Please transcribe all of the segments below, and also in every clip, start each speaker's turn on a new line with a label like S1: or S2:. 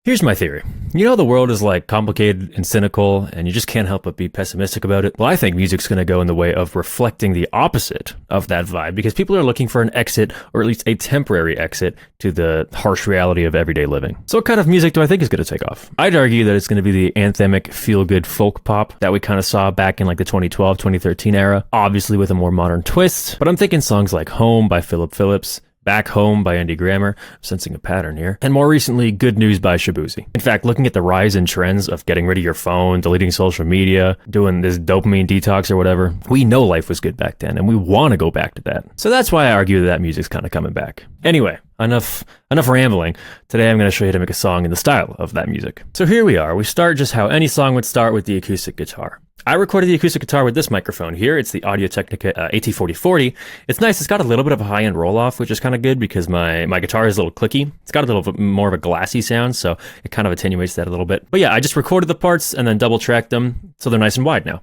S1: Here's my theory. You know, the world is like complicated and cynical, and you just can't help but be pessimistic about it. Well, I think music's going to go in the way of reflecting the opposite of that vibe, because people are looking for an exit, or at least a temporary exit, to the harsh reality of everyday living. So what kind of music do I think is going to take off? I'd argue that it's going to be the anthemic, feel-good folk pop that we kind of saw back in like the 2012, 2013 era, obviously with a more modern twist. But I'm thinking songs like Home by Philip Phillips, Back Home by Andy Grammer, I'm sensing a pattern here, and more recently, Good News by Shaboozey. In fact, looking at the rise in trends of getting rid of your phone, deleting social media, doing this dopamine detox or whatever, we know life was good back then, and we want to go back to that. So that's why I argue that music's kind of coming back. Anyway, enough rambling. Today I'm going to show you how to make a song in the style of that music. So here we are. We start just how any song would start, with the acoustic guitar. I recorded the acoustic guitar with this microphone here. It's the Audio-Technica AT4040. It's nice. It's got a little bit of a high-end roll-off, which is kind of good because my guitar is a little clicky. It's got a little bit more of a glassy sound, so it kind of attenuates that a little bit. But yeah, I just recorded the parts and then double-tracked them, so they're nice and wide now.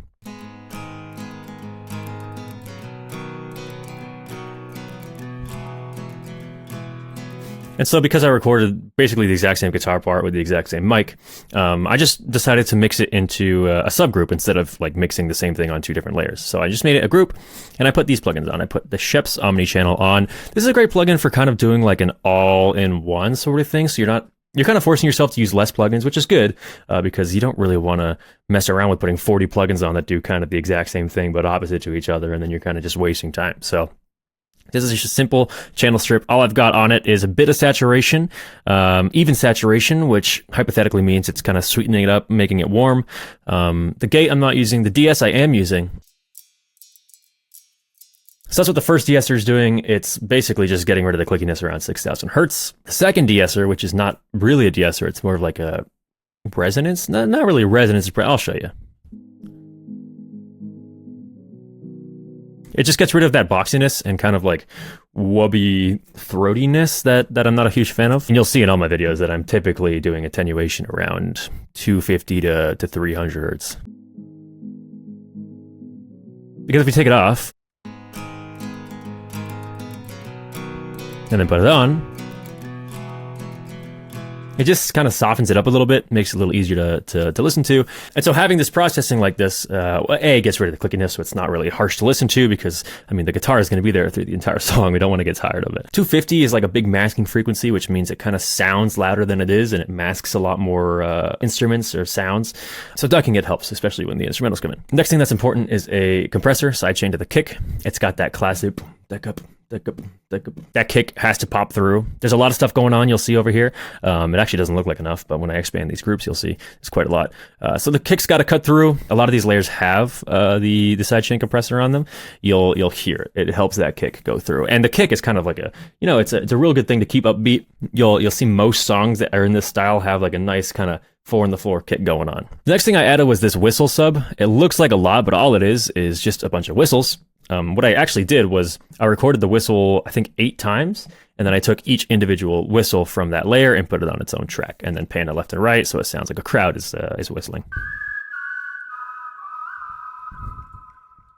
S1: And so because I recorded basically the exact same guitar part with the exact same mic, I just decided to mix it into a subgroup instead of like mixing the same thing on two different layers. So I just made it a group, and I put these plugins on. I put the Schoeps Omni-Channel on. This is a great plugin for kind of doing like an all-in-one sort of thing. So you're kind of forcing yourself to use less plugins, which is good because you don't really want to mess around with putting 40 plugins on that do kind of the exact same thing but opposite to each other, and then you're kind of just wasting time. So this is just a simple channel strip. All I've got on it is a bit of saturation, even saturation, which hypothetically means it's kind of sweetening it up, making it warm. The gate I'm not using, the DS I am using. So that's what the first de-esser is doing. It's basically just getting rid of the clickiness around 6,000 hertz. The second de-esser, which is not really a de-esser, it's more of like a resonance. Not really a resonance, I'll show you. It just gets rid of that boxiness and kind of like wubby throatiness that I'm not a huge fan of. And you'll see in all my videos that I'm typically doing attenuation around 250 to 300 hertz. Because if you take it off and then put it on, it just kind of softens it up a little bit, makes it a little easier to listen to. And so having this processing like this, it gets rid of the clickiness, so it's not really harsh to listen to because, I mean, the guitar is going to be there through the entire song. We don't want to get tired of it. 250 is like a big masking frequency, which means it kind of sounds louder than it is, and it masks a lot more instruments or sounds. So ducking it helps, especially when the instrumentals come in. Next thing that's important is a compressor sidechain to the kick. It's got that classic that kick has to pop through. There's a lot of stuff going on you'll see over here. It actually doesn't look like enough, but when I expand these groups, you'll see it's quite a lot. So the kick's got to cut through. A lot of these layers have the sidechain compressor on them. You'll hear it. It helps that kick go through. And the kick is kind of like it's a real good thing to keep upbeat. You'll see most songs that are in this style have like a nice kind of 4-on-the-floor kick going on. The next thing I added was this whistle sub. It looks like a lot, but all it is just a bunch of whistles. What I actually did was I recorded the whistle, I think 8 times, and then I took each individual whistle from that layer and put it on its own track, and then panned it left and right so it sounds like a crowd is whistling.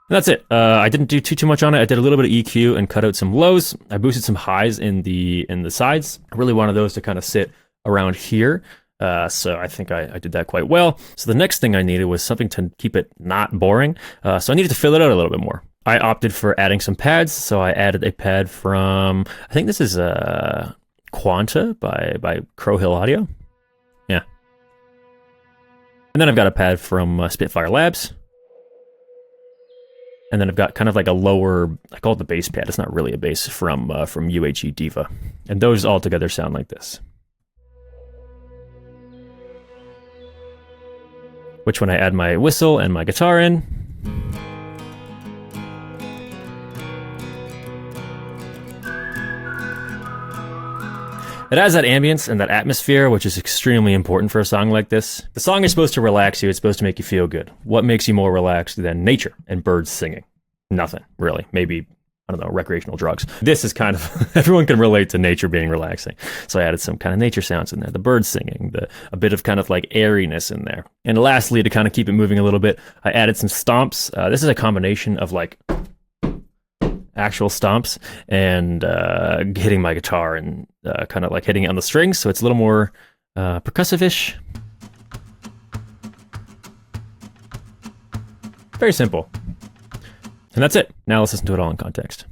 S1: And that's it. I didn't do too much on it. I did a little bit of EQ and cut out some lows. I boosted some highs in the sides. I really wanted those to kind of sit around here. So I think I did that quite well. So the next thing I needed was something to keep it not boring. So I needed to fill it out a little bit more. I opted for adding some pads, so I added a pad from, I think this is Quanta by Crow Hill Audio. Yeah. And then I've got a pad from Spitfire Labs. And then I've got kind of like a lower, I call it the bass pad. It's not really a bass from UHE Diva. And those all together sound like this. Which when I add my whistle and my guitar in, it has that ambience and that atmosphere, which is extremely important for a song like this. The song is supposed to relax you. It's supposed to make you feel good. What makes you more relaxed than nature and birds singing? Nothing, really. Maybe, I don't know, recreational drugs. This is kind of, everyone can relate to nature being relaxing. So I added some kind of nature sounds in there. The birds singing, a bit of kind of like airiness in there. And lastly, to kind of keep it moving a little bit, I added some stomps. This is a combination of like actual stomps and hitting my guitar and kind of like hitting it on the strings, so it's a little more percussive-ish. Very simple. And that's it. Now let's listen to it all in context.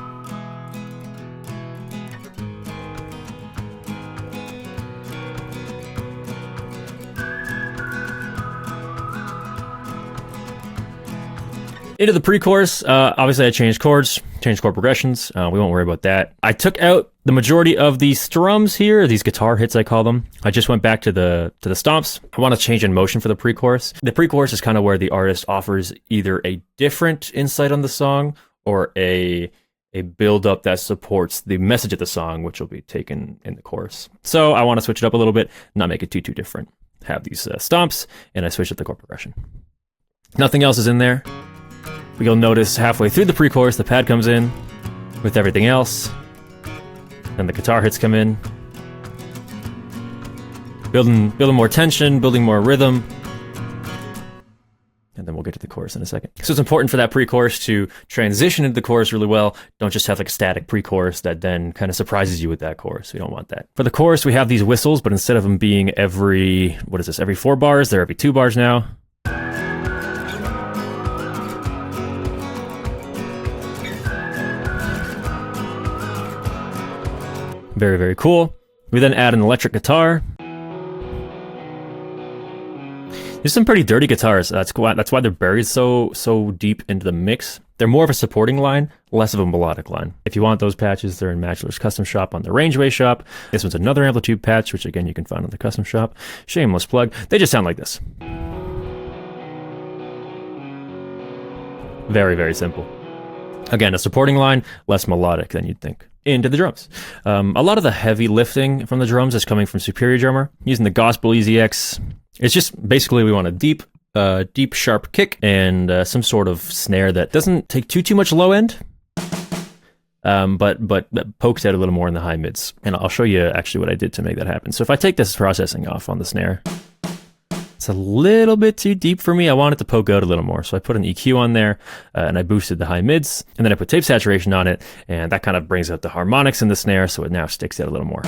S1: Into the pre-chorus, obviously I changed chords, changed chord progressions. We won't worry about that. I took out the majority of these strums here, these guitar hits I call them. I just went back to the stomps. I want to change in motion for the pre-chorus. The pre-chorus is kind of where the artist offers either a different insight on the song or a build-up that supports the message of the song, which will be taken in the chorus. So I want to switch it up a little bit, not make it too different. Have these stomps, and I switch up the chord progression. Nothing else is in there. You'll notice halfway through the pre-chorus, the pad comes in with everything else. Then the guitar hits come in. Building more tension, building more rhythm. And then we'll get to the chorus in a second. So it's important for that pre-chorus to transition into the chorus really well. Don't just have like a static pre-chorus that then kind of surprises you with that chorus. We don't want that. For the chorus, we have these whistles, but instead of them being every 4 bars, they're every 2 bars now. Very, very cool. We then add an electric guitar. There's some pretty dirty guitars. That's why they're buried so deep into the mix. They're more of a supporting line, less of a melodic line. If you want those patches, they're in Matchler's Custom Shop on the Rangeway shop. This one's another amplitude patch, which again you can find on the Custom Shop. Shameless plug. They just sound like this. Very, very simple. Again, a supporting line, less melodic than you'd think. Into the drums. A lot of the heavy lifting from the drums is coming from Superior Drummer, using the Gospel EZX. It's just basically we want a deep, sharp kick and some sort of snare that doesn't take too much low end, but pokes out a little more in the high mids. And I'll show you actually what I did to make that happen. So if I take this processing off on the snare, it's a little bit too deep for me. I want it to poke out a little more. So I put an EQ on there and I boosted the high mids, and then I put tape saturation on it, and that kind of brings out the harmonics in the snare, so it now sticks out a little more.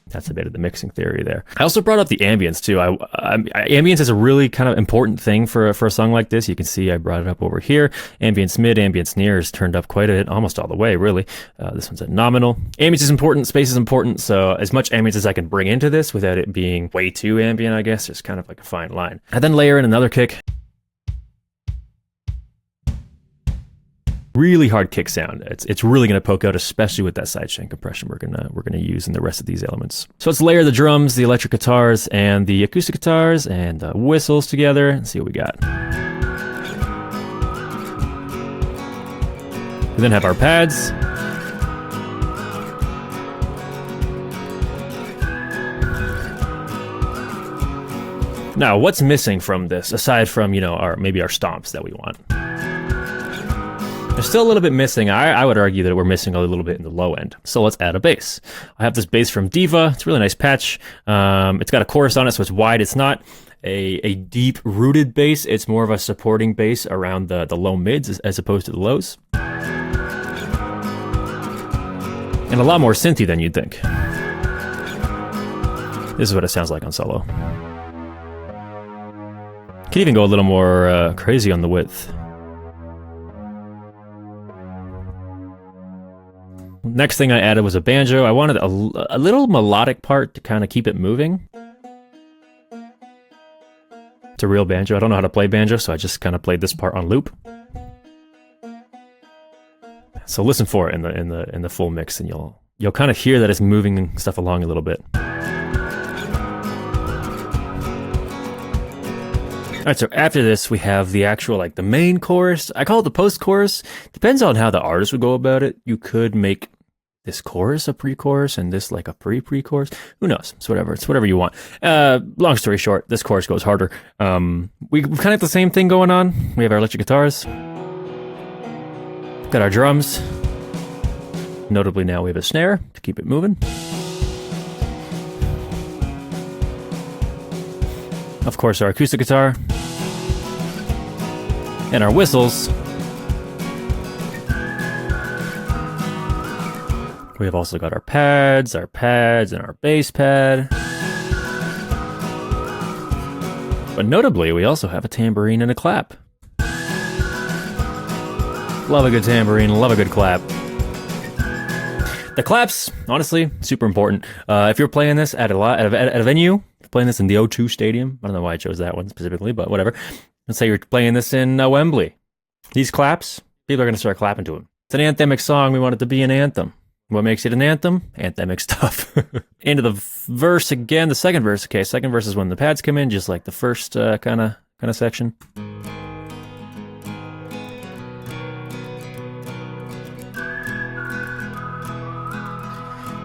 S1: That's a bit of the mixing theory there. I also brought up the ambience too. Ambience is a really kind of important thing for a song like this. You can see I brought it up over here. Ambience mid, ambience near is turned up quite a bit, almost all the way really. This one's at nominal. Ambience is important, space is important, so as much ambience as I can bring into this without it being way too ambient, I guess, is kind of like a fine line. I then layer in another kick. Really hard kick sound. It's really going to poke out, especially with that sidechain compression we're gonna use in the rest of these elements. So let's layer the drums, the electric guitars, and the acoustic guitars, and the whistles together, and see what we got. We then have our pads. Now, what's missing from this, aside from maybe our stomps that we want? There's still a little bit missing. I would argue that we're missing a little bit in the low end. So let's add a bass. I have this bass from Diva. It's a really nice patch. It's got a chorus on it, so it's wide. It's not a deep rooted bass. It's more of a supporting bass around the low mids as opposed to the lows. And a lot more synthy than you'd think. This is what it sounds like on solo. Could even go a little more crazy on the width. Next thing I added was a banjo. I wanted a little melodic part to kind of keep it moving. It's a real banjo. I don't know how to play banjo, so I just kind of played this part on loop. So listen for it in the full mix, and you'll kind of hear that it's moving stuff along a little bit. All right, so after this, we have the actual, the main chorus. I call it the post-chorus. Depends on how the artist would go about it. You could make this chorus a pre-chorus and this like a pre-chorus. Who knows? It's whatever you want. Long story short, this chorus goes harder. We've kind of got the same thing going on. We have our electric guitars. Got our drums. Notably now we have a snare to keep it moving. Of course, our acoustic guitar. And our whistles. We have also got our pads, and our bass pad. But notably, we also have a tambourine and a clap. Love a good tambourine, love a good clap. The claps, honestly, super important. If you're playing this at a venue, playing this in the O2 Stadium, I don't know why I chose that one specifically, but whatever. Let's say you're playing this in Wembley. These claps, people are going to start clapping to them. It's an anthemic song. We want it to be an anthem. What makes it an anthem? Anthemic stuff. Into the verse again, the second verse. Okay, second verse is when the pads come in, just like the first kind of section.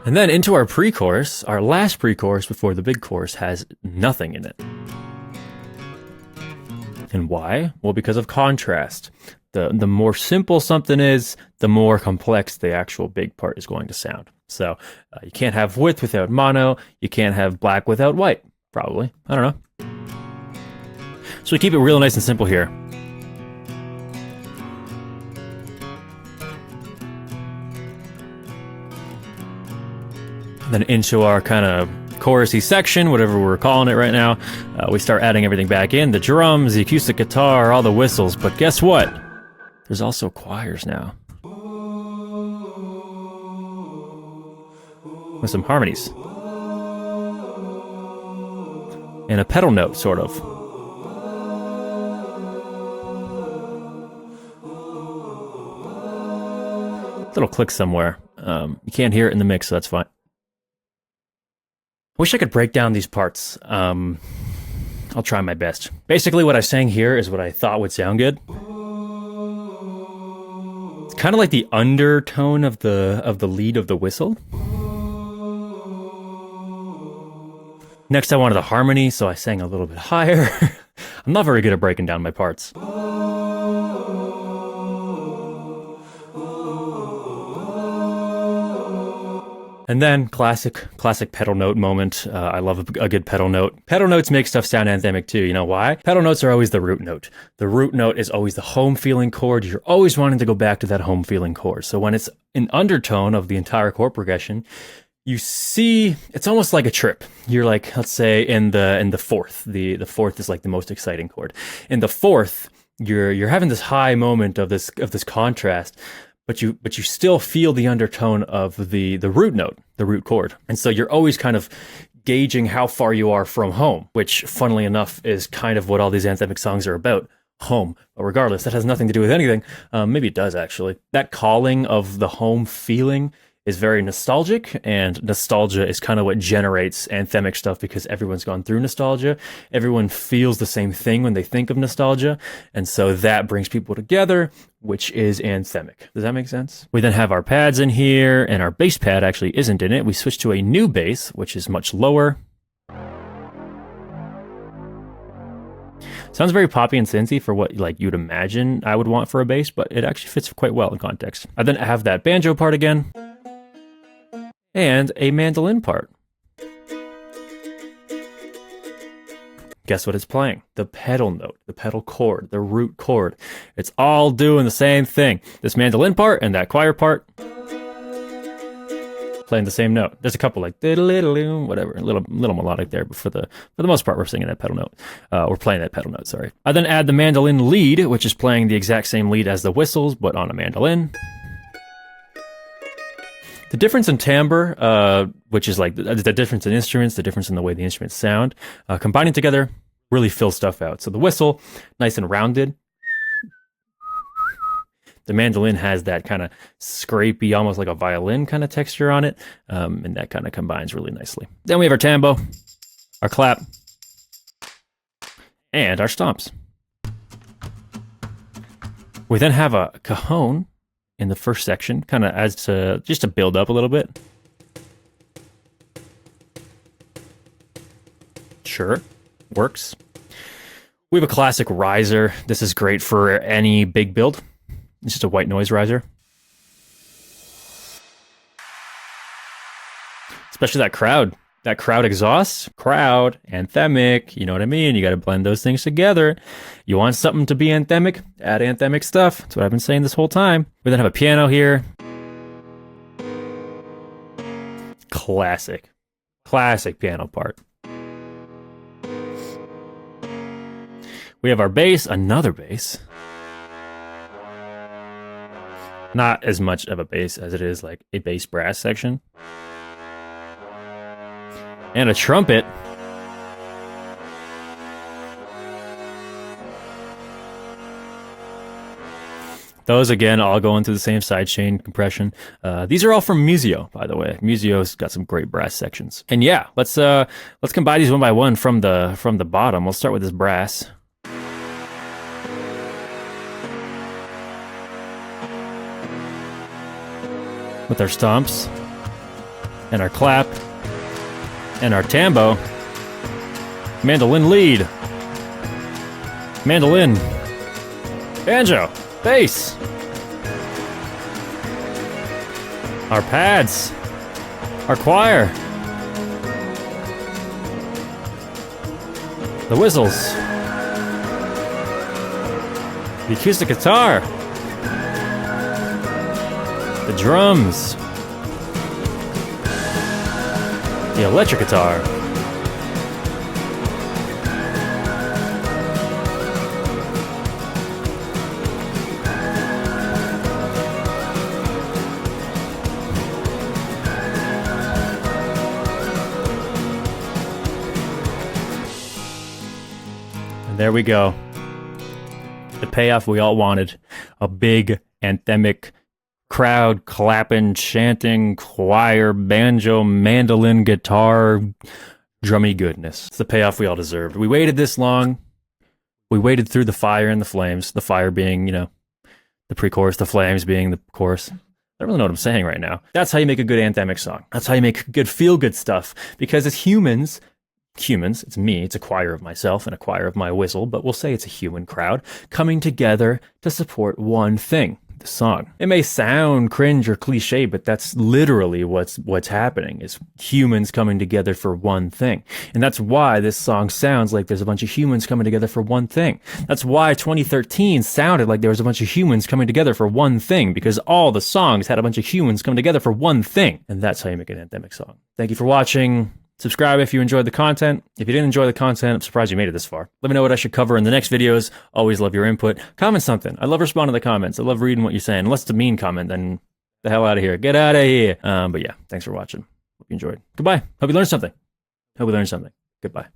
S1: And then into our pre-chorus, our last pre-chorus before the big chorus has nothing in it. And why? Well, because of contrast. The more simple something is, the more complex the actual big part is going to sound. So you can't have width without mono. You can't have black without white, probably. I don't know. So we keep it real nice and simple here. Then into our kind of chorusy section, whatever we're calling it right now, we start adding everything back in. The drums, the acoustic guitar, all the whistles. But guess what? There's also choirs now. With some harmonies. And a pedal note, sort of. Little click somewhere. You can't hear it in the mix, so that's fine. I wish I could break down these parts. I'll try my best. Basically, what I'm saying here is what I thought would sound good. It's kind of like the undertone of the lead of the whistle. Next, I wanted the harmony, so I sang a little bit higher. I'm not very good at breaking down my parts. And then classic pedal note moment. I love a good pedal note. Pedal notes make stuff sound anthemic too. You know why? Pedal notes are always the root note. The root note is always the home feeling chord. You're always wanting to go back to that home feeling chord. So when it's an undertone of the entire chord progression, you see it's almost like a trip. You're like, let's say in the fourth. The fourth is like the most exciting chord. In the fourth, you're having this high moment of this contrast. But you still feel the undertone of the root note, the root chord. And so you're always kind of gauging how far you are from home, which funnily enough is kind of what all these anthemic songs are about, home. But regardless, that has nothing to do with anything. Maybe it does actually. That calling of the home feeling is very nostalgic, and nostalgia is kind of what generates anthemic stuff because everyone's gone through nostalgia. Everyone feels the same thing when they think of nostalgia, and so that brings people together, which is anthemic. Does that make sense? We then have our pads in here, and our bass pad actually isn't in it. We switch to a new bass, which is much lower. Sounds very poppy and synthy for what like you'd imagine I would want for a bass, but it actually fits quite well in context. I then have that banjo part again. And a mandolin part. Guess what it's playing? The pedal note, the pedal chord, the root chord. It's all doing the same thing. This mandolin part and that choir part playing the same note. There's a couple like whatever, a little melodic there, but for the most part, we're singing that pedal note. We're playing that pedal note, sorry. I then add the mandolin lead, which is playing the exact same lead as the whistles, but on a mandolin. The difference in timbre, which is like the difference in instruments, the difference in the way the instruments sound, combining together really fills stuff out. So the whistle, nice and rounded. The mandolin has that kind of scrapey, almost like a violin kind of texture on it, and that kind of combines really nicely. Then we have our tambo, our clap, and our stomps. We then have a cajon in the first section, kind of adds to just to build up a little bit. Sure, works. We have a classic riser. This is great for any big build. It's just a white noise riser. Especially that crowd exhaust, crowd, anthemic, you know what I mean? You got to blend those things together. You want something to be anthemic? Add anthemic stuff. That's what I've been saying this whole time. We then have a piano here. Classic piano part. We have our bass, another bass. Not as much of a bass as it is like a bass brass section. And a trumpet. Those, again, all going through the same sidechain compression. These are all from Museo, by the way. Museo's got some great brass sections. And yeah, let's combine these one by one from the bottom. We'll start with this brass. With our stomps, and our clap, and our tambo. Mandolin lead. Mandolin. Banjo. Bass. Our pads. Our choir. The whistles. The acoustic guitar. The drums. The electric guitar. And there we go. The payoff we all wanted. A big anthemic crowd clapping, chanting, choir, banjo, mandolin, guitar, drummy goodness. It's the payoff we all deserved. We waited this long. We waited through the fire and the flames. The fire being, you know, the pre-chorus, the flames being the chorus. I don't really know what I'm saying right now. That's how you make a good anthemic song. That's how you make good feel-good stuff. Because as humans, it's me, it's a choir of myself and a choir of my whistle, but we'll say it's a human crowd coming together to support one thing. The song. It may sound cringe or cliche, but that's literally what's happening, is humans coming together for one thing. And that's why this song sounds like there's a bunch of humans coming together for one thing. That's why 2013 sounded like there was a bunch of humans coming together for one thing, because all the songs had a bunch of humans coming together for one thing. And that's how you make an anthemic song. Thank you for watching. Subscribe if you enjoyed the content. If you didn't enjoy the content, I'm surprised you made it this far. Let me know what I should cover in the next videos. Always love your input. Comment something. I love responding to the comments. I love reading what you're saying. Unless it's a mean comment, then the hell out of here. Get out of here. But yeah, thanks for watching. Hope you enjoyed. Goodbye. Hope you learned something. Goodbye.